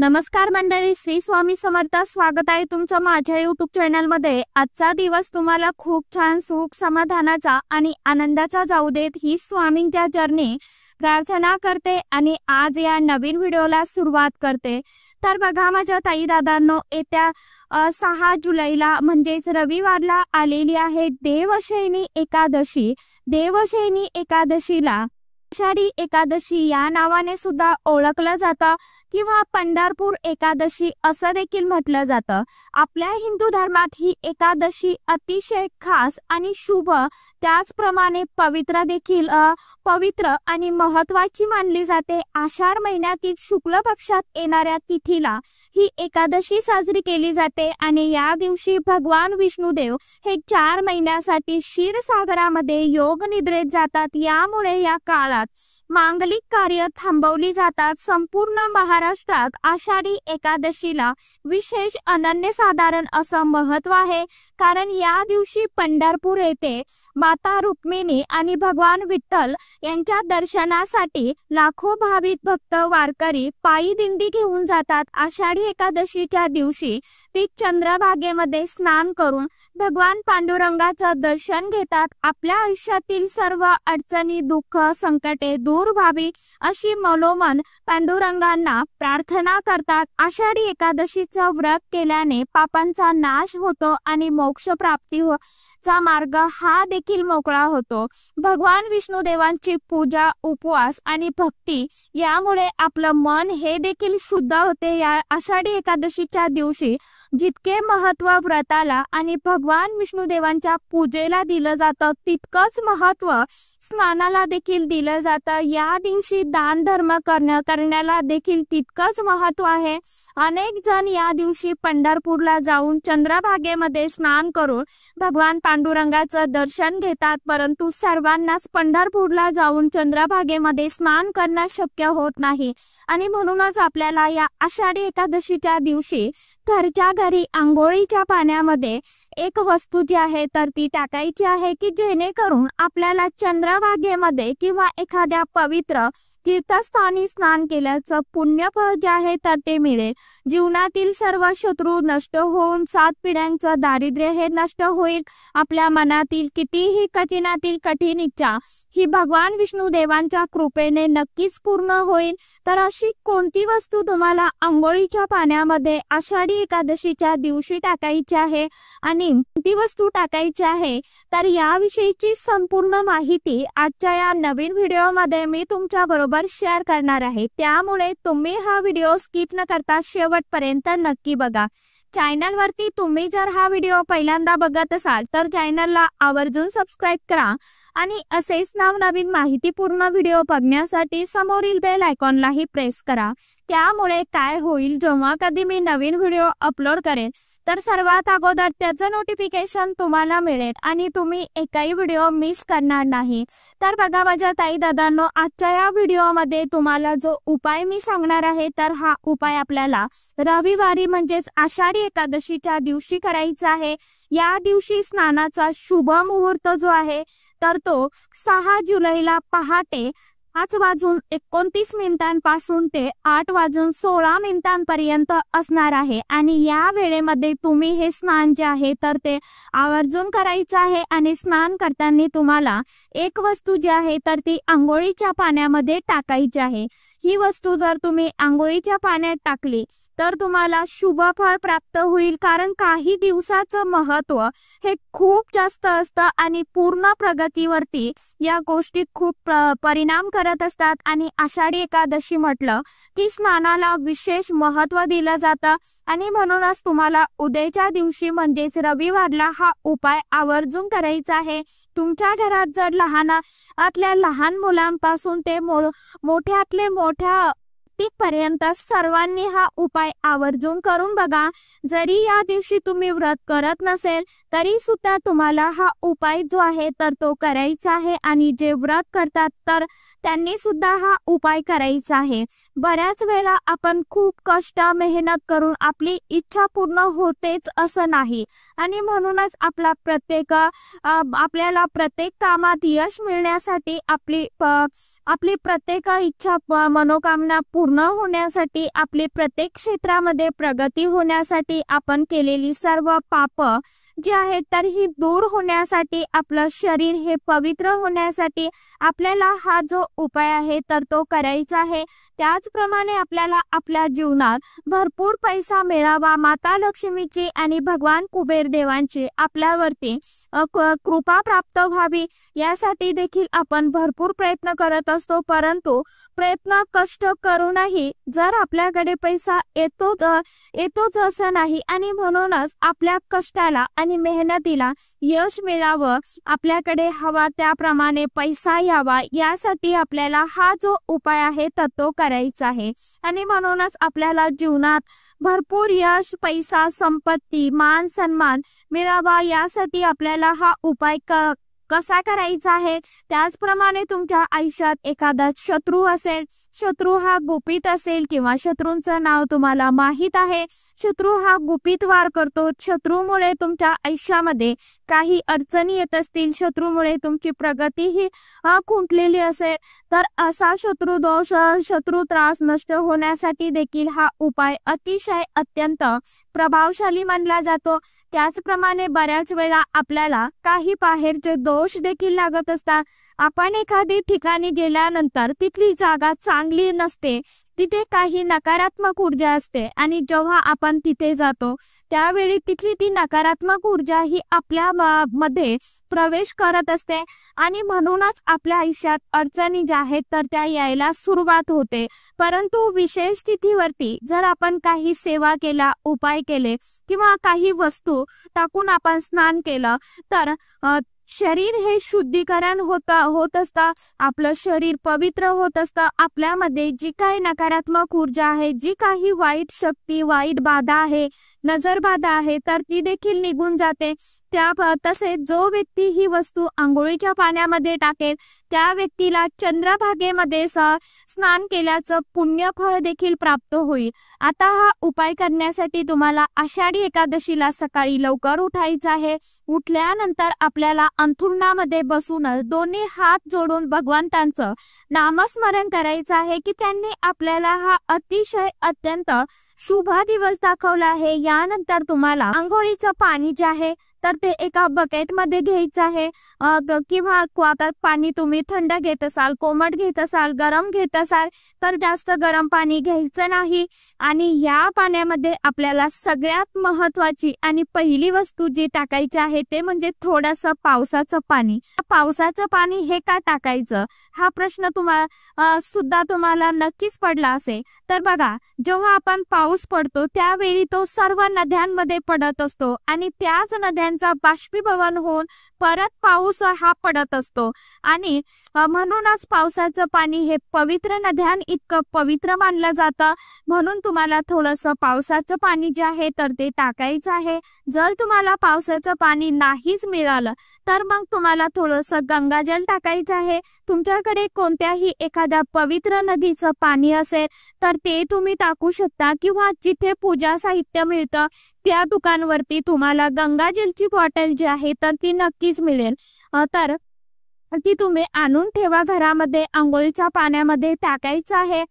नमस्कार मंडळी, श्री स्वामी समर्थ. स्वागत आहे तुमचं माझ्या YouTube चॅनल मध्ये. आजचा दिवस तुम्हाला खूप छान सुख समाधानाचा आणि आनंदाचा जाऊ देत ही स्वामींच्या चरणी प्रार्थना करते आणि आज या नवीन व्हिडिओला सुरुवात करते. तर बघा माझ्या ताई दादांनो, येत्या 6 जुलैला म्हणजेच रविवारला आलेली आहे देवशयनी एकादशी. देवशयनी एकादशीला आषाढी एकादशी या नावाने सुद्धा ओळखलं जातं किंवा पंढरपूर एकादशी असं देखील म्हटलं जातं. आपल्या हिंदू धर्मात ही एकादशी अतिशय खास आणि शुभ, त्याचप्रमाणे पवित्र आणि महत्त्वाची मानली जाते. आषाढ महिन्यातील शुक्ल पक्षात येणाऱ्या तिथीला ही एकादशी साजरी केली जाते आणि या दिवशी भगवान विष्णुदेव हे 4 महिन्यासाठी क्षीरसागरामध्ये योग निद्रेत जातात. यामुळे या काळात मांगलिक कार्य थांबवली जातात. संपूर्ण महाराष्ट्रात आषाढी एकादशीला विशेष अनन्यसाधारण असं महत्त्व आहे, कारण या दिवशी पंढरपूर येथे माता रुक्मिणी आणि भगवान विठ्ठल यांच्या दर्शनासाठी लाखो भाविक भक्त वारकरी पायी दिंडी घेऊन जातात. आषाढी एकादशीच्या दिवशी ती चंद्रभागेमध्ये स्नान करून भगवान पांडुरंगाचं दर्शन घेतात. आपल्या आयुष्यातील सर्व अडचणी, दुःख, संकटे दूर व्हावी अशी मनोमन पांडुरंगांना प्रार्थना करतात. आषाढी एकादशीचं व्रत केल्याने पापांचा नाश होतो आणि मोक्ष प्राप्तीचा मार्ग हा देखील मोकळा होतो. भगवान विष्णुदेवांची पूजा, उपवास आणि भक्ती यामुळे आपलं मन हे देखील शुद्ध होते. या आषाढी एकादशीच्या दिवशी जितके महत्त्व व्रताला आणि भगवान विष्णुदेवांच्या पूजेला दिलं जातं, तितकंच महत्त्व स्नानाला देखील दिलं जातं. या दिवशी दान धर्म करण्याला देखील तितकंच महत्त्व आहे. अनेक जण या दिवशी पंढरपूरला जाऊन चंद्रभागेमध्ये स्नान करून भगवान पांडुरंगाचं दर्शन घेतात, परंतु सर्वांनाच पंढरपूरला जाऊन चंद्रभागेमध्ये स्नान करणं शक्य होत नाही आणि म्हणूनच आपल्याला या आषाढी एकादशीच्या दिवशी घरच्या घरी आंघोळीच्या पाण्यामध्ये एक वस्तू जी आहे तर ती टाकायची आहे की जेणेकरून आपल्याला चंद्रभागेमध्ये किंवा एखाद्या पवित्र तीर्थस्थानी स्नान केल्याचं पुण्यफळ जे आहे तर ते मिळेल. जीवनातील सर्व शत्रू नष्ट होऊन 7 पिढ्यांचं दारिद्र्य हे नष्ट होईल. आपल्या मनातील कितीही कठीणातील कठीण इच्छा ही भगवान विष्णुदेवांच्या कृपेने नक्कीच पूर्ण होईल. तर अशी कोणती वस्तू तुम्हाला आंघोळीच्या पाण्यामध्ये आषाढी एकादशीच्या दिवशी टाकायची आहे आणि ती वस्तू टाकायची आहे, तर याविषयीची संपूर्ण माहिती आजच्या या नवीन व्हिडिओमध्ये मी तुमच्या बरोबर शेअर करणार आहे. त्यामुळे तुम्ही हा व्हिडिओ स्किप न करता शेवटपर्यंत नक्की बघा. चॅनलवरती तुम्ही जर हा व्हिडिओ पहिल्यांदा बघत असाल तर चॅनलला आवर्जून सबस्क्राईब करा आणि असेच नवनवीन माहितीपूर्ण व्हिडिओ बघण्यासाठी समोरील बेल आयकॉनलाही प्रेस करा. त्यामुळे काय होईल, जेव्हा कधी मी नवीन व्हिडिओ अपलोड करेन तर सर्वात अगोदर त्याचं नोटिफिकेशन तुम्हाला मिळेल आणि तुम्ही एकही व्हिडिओ मिस करणार नाही. तर बघा माझ्या ताई दादांनो, आजच्या या व्हिडिओमध्ये तुम्हाला जो उपाय मी सांगणार आहे तर हा उपाय आपल्याला रविवारी म्हणजेच आषाढी एकादशीच्या दिवशी करायचा आहे. या दिवशी स्नानाचा शुभ मुहूर्त जो आहे तर तो 6 जुलैला पहाटे 5:29 ते 8:16 असणार आहे आणि या वेळेमध्ये तुम्ही हे स्नान जे आहे तर ते आवर्जून करायचं आहे. आणि स्नान करताना तुम्हाला एक वस्तू जी आहे तर ती आंघोळीच्या पाण्यामध्ये टाकायची आहे. ही वस्तू जर तुम्ही आंघोळीच्या पाण्यात टाकली तर तुम्हाला शुभ फळ प्राप्त होईल, कारण काही दिवसाचं महत्त्व हे खूप जास्त असतं आणि पूर्ण प्रगतीवरती या गोष्टी खूप परिणाम करत असतात. आणि आषाढी एकादशी म्हटलं की स्नानाला विशेष महत्त्व दिलं जातं आणि म्हणूनच तुम्हाला उद्याच्या दिवशी म्हणजेच रविवारला हा उपाय आवर्जून करायचा आहे. तुमच्या घरात जर लहान मुलांपासून ते मोठ्यातले मोठ्या पर्यंत सर्वांनी हा उपाय आवर्जून करून बघा. जरी या दिवशी तुम्ही व्रत करत नसेल तरी सुद्धा तुम्हाला हा उपाय जो आहे तर तो करायचा आहे आणि जे व्रत करतात तर त्यांनी सुद्धा हा उपाय करायचा आहे. बऱ्याच वेळा आपण खूप कष्ट मेहनत करून आपली इच्छा पूर्ण होतेच असं नाही आणि म्हणूनच आपल्याला प्रत्येक कामात यश मिळण्यासाठी आपली प्रत्येक इच्छा मनोकामना पूर्ण होण्यासाठी, आपली प्रत्येक क्षेत्रामध्ये प्रगती होण्यासाठी, आपण केलेली सर्व पाप जी आहेत तर ही दूर होण्यासाठी, आपलं शरीर हे पवित्र होण्यासाठी आपल्याला हा जो उपाय आहे तर तो करायचा आहे। त्याचप्रमाणे आपल्याला आपल्या जीवनात भरपूर पैसा मिळावा, माता लक्ष्मीची आणि भगवान कुबेर देवांची आपल्यावरती कृपा प्राप्त व्हावी यासाठी देखील आपण भरपूर प्रयत्न करत असतो। परंतु प्रयत्न कष्ट करूनही जर आपल्याकडे पैसा येतोच असं नाही आणि म्हणूनच आपल्या कष्टाला आणि मेहनतीला यश मिळावं, आपल्याकडे हवा त्याप्रमाणे पैसा यावा यासाठी आपल्याला हा जो उपाय आहे तर तो करायचा आहे। आणि म्हणूनच आपल्याला जीवनात भरपूर यश, पैसा, संपत्ती, मान सन्मान मिळावा यासाठी आपल्याला हा उपाय कसा करायचा आहे। त्याचप्रमाणे तुमच्या आयुष्यात एखादा शत्रू असेल, शत्रू हा गुपित असेल किंवा शत्रूंचं नाव तुम्हाला माहित आहे, शत्रू हा गुपित वार करतो, शत्रूमुळे तुमच्या आयुष्यामध्ये काही अडचणी येत असतील, शत्रूमुळे तुमची प्रगती ही खुंटलेली असेल तर असा शत्रू दोष, शत्रू त्रास नष्ट होण्यासाठी देखील हा उपाय अतिशय अत्यंत प्रभावशाली मानला जातो। त्याचप्रमाणे बऱ्याच वेळा आपल्याला काही बाहेरचे दोष देखील लागत असतात। आपण एखादी ठिकाणी गेल्यानंतर तिथली जागा चांगली नसते, तिथे काही नकारात्मक ऊर्जा असते आणि जेव्हा आपण तिथे जातो त्यावेळी तिथली ती नकारात्मक ऊर्जा ही आपल्या मध्ये प्रवेश करत असते आणि म्हणूनच आपल्या आयुष्यात अडचणी ज्या आहेत तर त्या यायला सुरुवात होते। परंतु विशेष तिथीवरती जर आपण काही सेवा केला, उपाय केले किंवा काही वस्तू टाकून आपण स्नान केलं तर शरीर हे शुद्धीकरण होत असतं, आपलं शरीर पवित्र होत असतं। आपल्यामध्ये जी काही नकारात्मक ऊर्जा आहे, जी काही वाईट शक्ती, वाईट बाधा आहे, नजर बाधा आहे तर ती देखील निघून जाते। तसेच जो व्यक्ती ही वस्तू आंघोळीच्या पाण्यामध्ये टाकेल त्या व्यक्तीला चंद्रभागेमध्ये स्नान केल्याचं पुण्यफळ देखील प्राप्त होईल। आता हा उपाय करण्यासाठी तुम्हाला आषाढी एकादशीला सकाळी लवकर उठायचं आहे। उठल्यानंतर आपल्याला अंथरुणामध्ये बसून दोन्ही हात जोडून भगवंतांचं नामस्मरण करायचं आहे की त्यांनी आपल्याला हा अतिशय अत्यंत शुभ दिवस दाखवला आहे। यानंतर तुम्हाला आंघोळीचं पाणी जे आहे तर ते एका बकेटमध्ये घ्यायचं आहे किंवा आता पाणी तुम्ही थंड घेत असाल, कोमट घेत असाल, गरम घेत असाल तर जास्त गरम पाणी घ्यायचं नाही। आणि या पाण्यामध्ये आपल्याला सगळ्यात महत्त्वाची आणि पहिली वस्तू जी टाकायची आहे ते म्हणजे थोडंसं पावसाचं पाणी। पावसाचं पाणी हे का टाकायचं हा प्रश्न तुम्हाला नक्कीच पडला असेल। तर बघा, जेव्हा आपण पाऊस पडतो त्यावेळी तो सर्व नद्यांमध्ये पडत असतो आणि त्याच नद्यांचा बाष्पीभवन होऊन परत पाऊस हा पडत असतो आणि म्हणूनच पावसाचं पाणी हे पवित्र नद्यां इतकं पवित्र मानलं जातं। म्हणून तुम्हाला थोडंसं पावसाचं पाणी जे आहे तर ते टाकायचं आहे। जर तुम्हाला पावसाचं पाणी नाहीच मिळालं तर मग तुम्हाला थोडंसं गंगाजल टाकायचं आहे। तुमच्याकडे कोणत्याही एखाद्या पवित्र नदीचं पाणी असेल तर ते तुम्ही टाकू शकता किंवा जिथे पूजा साहित्य मिळतं त्या दुकानवरती तुम्हाला गंगाजलची बॉटल जी आहे तर ती नक्कीच मिळेल, तर ती तुम्ही आणून ठेवा घरामध्ये, आंघोळीच्या पाण्यामध्ये टाकायचं आहे।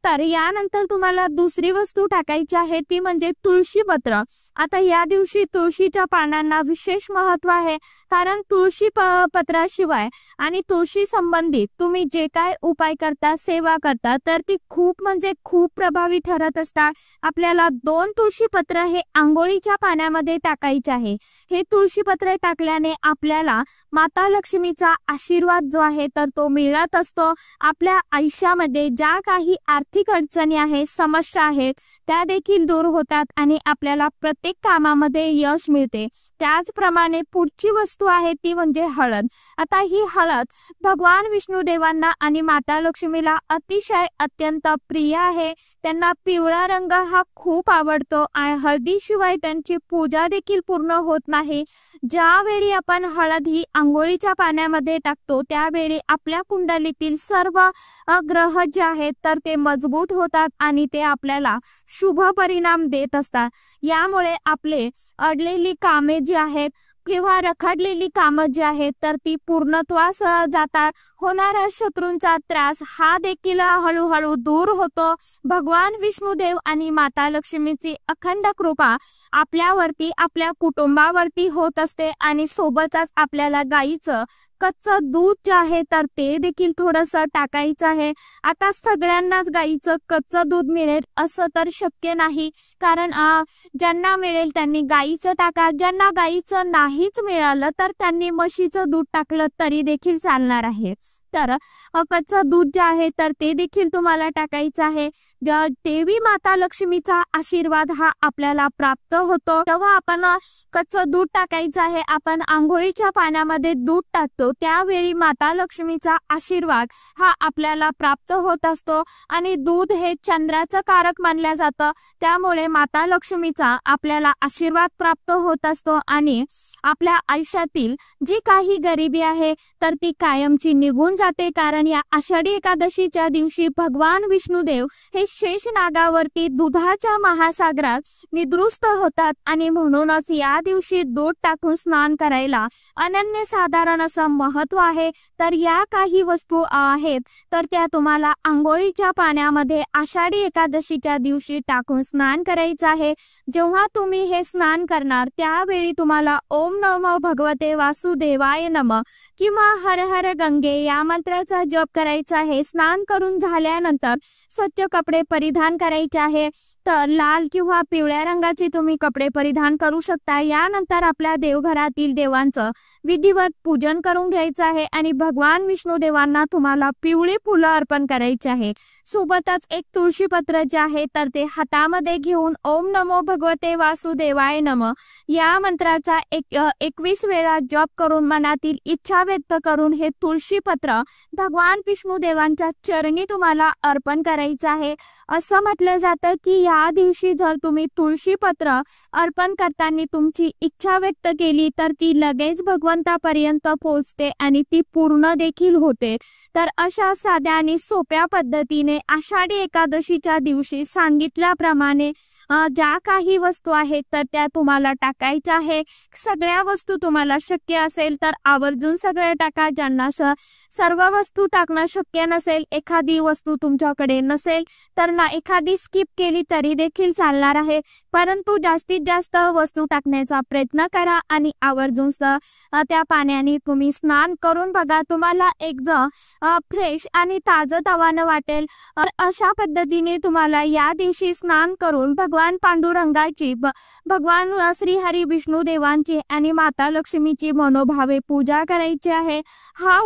तर यानंतर तुम्हाला दुसरी वस्तू टाकायची आहे ती म्हणजे तुळशी पत्र। आता या दिवशी तुळशीच्या पानांना विशेष महत्त्व आहे, कारण तुळशी पत्राशिवाय आणि तुळशी संबंधित तुम्ही जे काय उपाय करता, सेवा करता तर ती खूप म्हणजे खूप प्रभावी ठरत असतात। आपल्याला 2 तुळशी पत्र हे आंघोळीच्या पाण्यामध्ये टाकायचे आहे। हे तुळशी पत्र टाकल्याने आपल्याला माता लक्ष्मीचा आशीर्वाद जो आहे तर तो मिळत असतो। आपल्या आयुष्यामध्ये ज्या काही आर्थिक अडचणी आहेत, समस्या आहेत त्या देखील दूर होतात आणि आपल्याला प्रत्येक कामामध्ये यश मिळते। त्याचप्रमाणे पुढची वस्तू आहे ती म्हणजे हळद। आता ही हळद भगवान विष्णुदेवांना आणि माता लक्ष्मीला अतिशय अत्यंत प्रिय आहे। त्यांना पिवळा रंग हा खूप आवडतो आणि हळदीशिवाय त्यांची पूजा देखील पूर्ण होत नाही। ज्यावेळी आपण हळद ही आंघोळीच्या पाण्यामध्ये टाकतो त्यावेळी आपल्या कुंडलीतील सर्व ग्रह जे आहेत तर ते मजबूत होतात आणि ते आपल्याला शुभ परिणाम देत असतात। यामुळे आपले अडलेली कामे जी आहेत किंवा रखडलेली कामं जी आहेत तर ती पूर्णत्वास जातात. होणारा शत्रूंचा त्रास हा देखील हळूहळू दूर होतो. भगवान विष्णुदेव आणि माता लक्ष्मीची अखंड कृपा आपल्यावरती, आपल्या कुटुंबावरती होत असते आणि सोबतच आपल्याला गाईचं कच्चं दूध जे आहे तर ते देखील थोडंसं टाकायचं आहे. आता सगळ्यांनाच गाईचं कच्चं दूध मिळेल असं तर शक्य नाही, कारण ज्यांना मिळेल त्यांनी गाईचं टाका. ज्यांना गाईचं नाहीच मिळालं तर त्यांनी म्हशीचं दूध टाकलं तरी देखील चालणार आहे. तर कच्चं दूध जे आहे तर ते देखील तुम्हाला टाकायचं आहे. देवी माता लक्ष्मीचा आशीर्वाद हा आपल्याला प्राप्त होतो. तेव्हा आपण कच्चं दूध टाकायचं आहे. आपण आंघोळीच्या पाण्यामध्ये दूध टाकतो त्यावेळी माता लक्ष्मीचा आशीर्वाद हा आपल्याला प्राप्त होत असतो आणि दूध हे चंद्राचं कारक मानलं जातं. त्यामुळे माता लक्ष्मीचा आपल्याला आशीर्वाद प्राप्त होत असतो आणि आपल्या आयुष्यातील जी काही गरिबी आहे तर ती कायमची निघून जाते. कारण या आषाढी एकादशीच्या दिवशी भगवान विष्णुदेव हे शेष नागावरती दुधाच्या महासागरात निद्रुस्त होतात आणि म्हणूनच या दिवशी दूध टाकून स्नान करायला अनन्यसाधारण असं महत्व आहे. तर या काही वस्तू आहेत तर त्या तुम्हाला आंघोळीच्या पाण्यामध्ये आषाढी एकादशीच्या दिवशी टाकून स्नान करायचं आहे. जेव्हा तुम्ही हे स्नान करणार त्यावेळी तुम्हाला ओम नमो भगवते वासुदेवाय नमः किंवा हर हर गंगे या मंत्राचा जप करायचा आहे. स्नान करून झाल्यानंतर स्वच्छ कपडे परिधान करायचे आहे. तर लाल किंवा पिवळ्या रंगाचे तुम्ही कपडे परिधान करू शकता. यानंतर आपल्या देवघरातील देवांचं विधिवत पूजन करून घ्यायचं आहे आणि भगवान विष्णुदेवांना तुम्हाला पिवळी फुलं अर्पण करायची आहे. सोबतच एक तुळशी पत्र जे आहे तर ते हातामध्ये घेऊन ओम नमो भगवते वासुदेवाय नमः या मंत्राचा 21 वेळा जप करून मनातील इच्छा व्यक्त करून हे तुळशी पत्र भगवान विष्णुदेवांच्या चरणी तुम्हाला अर्पण करायचं आहे. असं म्हटलं जातं की या दिवशी जर तुम्ही तुळशी पत्र अर्पण करताना तुमची इच्छा व्यक्त केली तर ती लगेच भगवंतापर्यंत पोहोचते आणि ती पूर्ण देखील होते. तर अशा साध्या आणि सोप्या पद्धतीने आषाढी एकादशीच्या दिवशी सांगितल्याप्रमाणे ज्या काही वस्तू आहेत तर त्या तुम्हाला टाकायच्या आहे. सगळ्या वस्तू तुम्हाला शक्य असेल तर आवर्जून सगळे टाका. ज्यांना सर्व वस्तू टाकणं शक्य नसेल, एखादी वस्तू तुमच्याकडे नसेल तर ना एखादी स्किप केली तरी देखील चालणार आहे, परंतु जास्तीत जास्त वस्तू टाकण्याचा प्रयत्न करा आणि आवर्जून त्या पाण्याने तुम्ही स्नान करून बघा. तुम्हाला एकदम फ्रेश आणि ताजतवानं वाटेल. अशा पद्धतीने तुम्हाला या दिवशी स्नान करून भगवान पांडुरंगाची, भगवान श्री हरी विष्णुदेवांची आणि माता लक्ष्मीची मनोभावे पूजा करायची आहे. हा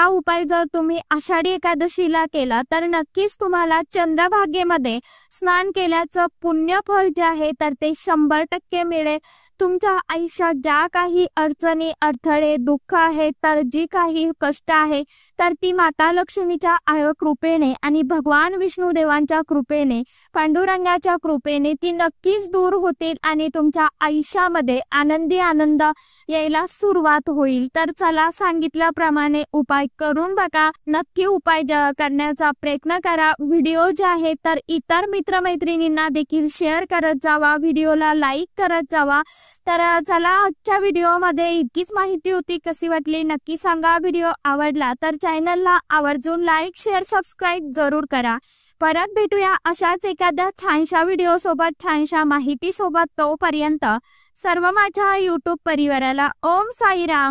उपाय जर तुम्ही आषाढी एकादशीला केला तर नक्कीच तुम्हाला चंद्रभागेमध्ये स्नान केल्याचं पुण्यफळ जे आहे तर ते 100% मिळेल. तुमच्या आयुष्यात ज्या काही अडचणी, अडथळे, दुःख आहे तर जी काही कष्ट आहे तर ती माता लक्ष्मीच्या कृपेने आणि भगवान विष्णुदेवांच्या कृपेने, पांडुरंगाच्या कृपेने ती नक्कीच दूर होतील आणि तुमच्या आयुष्यामध्ये आनंद यायला सुरुवात होईल. तर चला, सांगितल्याप्रमाणे उपाय करून बघा. नक्की उपाय करण्याचा प्रयत्न करा. व्हिडिओ जे आहे तर इतर मित्रमैत्रिणींना देखील शेअर करत जावा, व्हिडिओला लाईक करत जावा. तर चला, आजच्या व्हिडिओमध्ये इतकीच माहिती होती. कशी वाटली नक्की सांगा. व्हिडिओ आवडला तर चॅनलला आवर्जून लाईक, शेअर, सबस्क्राईब जरूर करा. परत भेटूया अशाच एखाद्या छानशा व्हिडिओ सोबत, छानशा माहिती सोबत. तोपर्यंत सर्व माझ्या यूट्यूब परिवाराला ओम साईराम.